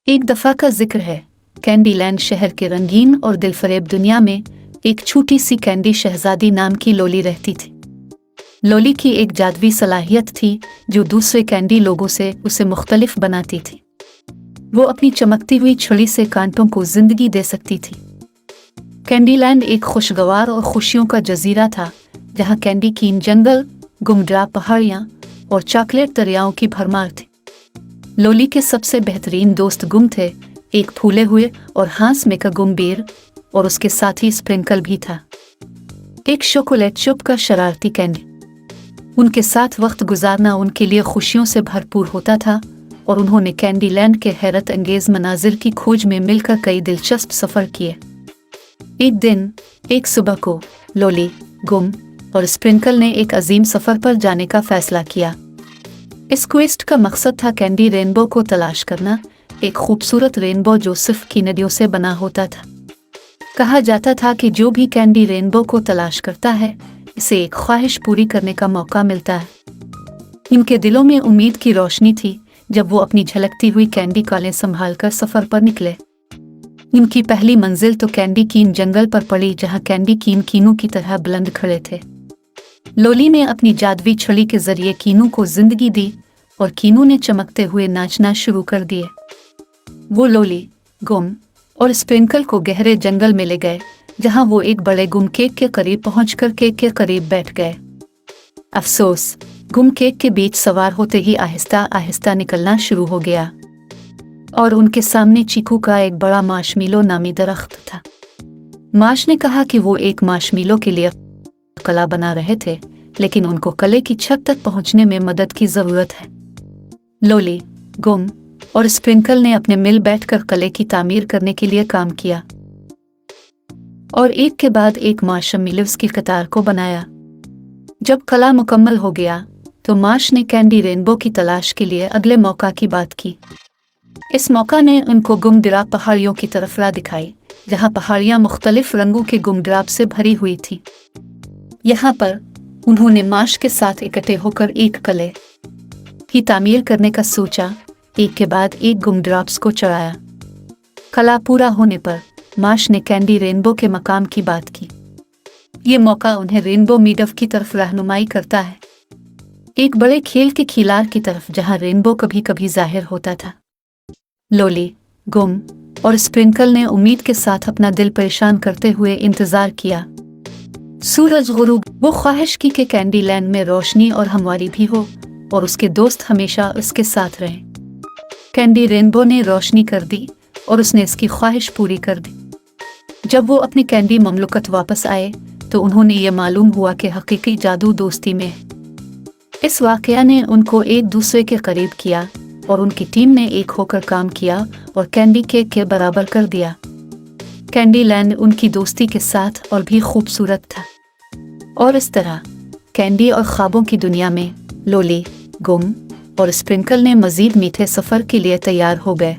एक दफ़ा का जिक्र है, कैंडीलैंड शहर के रंगीन और दिलफरेब दुनिया में एक छोटी सी कैंडी शहजादी नाम की लोली रहती थी। लोली की एक जादुई सलाहियत थी जो दूसरे कैंडी लोगों से उसे मुख्तलिफ बनाती थी। वो अपनी चमकती हुई छड़ी से कांटों को जिंदगी दे सकती थी। कैंडीलैंड एक खुशगवार और खुशियों का जजीरा था, जहाँ कैंडी कीन जंगल, गुमराह पहाड़ियाँ और चॉकलेट दरियाओं की भरमार थी। लोली के सबसे बेहतरीन दोस्त गुम थे, एक फूले हुए और हांस में का गुमबेर, और उसके साथ ही स्प्रिंकल भी था, एक चॉकलेट चुप का शरारती कैंडी। उनके साथ वक्त गुजारना उनके लिए खुशियों से भरपूर होता था और उन्होंने कैंडीलैंड के हैरत अंगेज मनाजिर की खोज में मिलकर कई दिलचस्प सफ़र किए। एक दिन, एक सुबह को, लोली, गुम और स्प्रिंकल ने एक अजीम सफ़र पर जाने का फैसला किया। इस क्वेस्ट का मकसद था कैंडी रेनबो को तलाश करना, एक खूबसूरत रेनबो जो सिर्फ की नदियों से बना होता था। कहा जाता था कि जो भी कैंडी रेनबो को तलाश करता है, इसे एक ख्वाहिश पूरी करने का मौका मिलता है। इनके दिलों में उम्मीद की रोशनी थी जब वो अपनी झलकती हुई कैंडी कॉलें संभालकर सफ़र पर निकले। इनकी पहली मंजिल तो कैंडी कीन जंगल पर पड़ी, जहाँ कैंडी कीन कीनू की तरह बुलंद खड़े थे। लोली ने अपनी जादुई छड़ी के जरिए कीनू को जिंदगी दी और कीनू ने चमकते हुए नाचना शुरू कर दिए। वो लोली, गुम और स्प्रिंकल को गहरे जंगल में ले गए, जहां वो एक बड़े गुम केक के करीब पहुंचकर केक के करीब बैठ गए। अफसोस, गुम केक के बीच सवार होते ही आहिस्ता आहिस्ता निकलना शुरू हो गया और उनके सामने चीकू का एक बड़ा मार्शमेलो नामी दरख्त था। मार्श ने कहा कि वो एक मार्शमेलो के लिए कला बना रहे थे, लेकिन उनको कले की छत तक पहुंचने में मदद की जरूरत है। लोली, गुम और स्प्रिंकल ने अपने मिल बैठकर कले की तामीर करने के लिए काम किया और एक के बाद एक मार्शमेलोस की कतार को बनाया। जब कला मुकम्मल हो गया तो मार्श ने कैंडी रेनबो की तलाश के लिए अगले मौका की बात की। इस मौका ने उनको गुमराह पहाड़ियों की तरफ राह दिखाई, जहां पहाड़ियां मुख्तलिफ रंगों के गुमराह से भरी हुई थी। यहाँ पर उन्होंने मार्श के साथ इकट्ठे होकर एक कले की तामीर करने का सोचा। एक के बाद एक गुमराह को चढ़ाया। कला पूरा होने पर मार्श ने कैंडी रेनबो के मकाम की बात की। ये मौका उन्हें रेनबो मीडव की तरफ रहनुमाई करता है, एक बड़े खेल के खिलाड़ की तरफ, जहां रेनबो कभी कभी जाहिर होता था। लोली, गुम और स्प्रिंकल ने उम्मीद के साथ अपना दिल परेशान करते हुए इंतजार किया। सूरज गुरूब, वो ख्वाहिश की कि कैंडीलैंड में रोशनी और हमवारी भी हो और उसके दोस्त हमेशा उसके साथ रहें। कैंडी रेनबो ने रोशनी कर दी और उसने इसकी ख्वाहिश पूरी कर दी। जब वो अपनी कैंडी ममलुकत वापस आए तो उन्होंने ये मालूम हुआ कि हकीकी जादू दोस्ती में है। इस वाकया ने उनको एक दूसरे के करीब किया और उनकी टीम ने एक होकर काम किया और कैंडी केक के बराबर कर दिया। कैंडीलैंड उनकी दोस्ती के साथ और भी खूबसूरत था और इस तरह कैंडी और ख्वाबों की दुनिया में लोली, गुम और स्प्रिंकल ने मजीद मीठे सफ़र के लिए तैयार हो गए।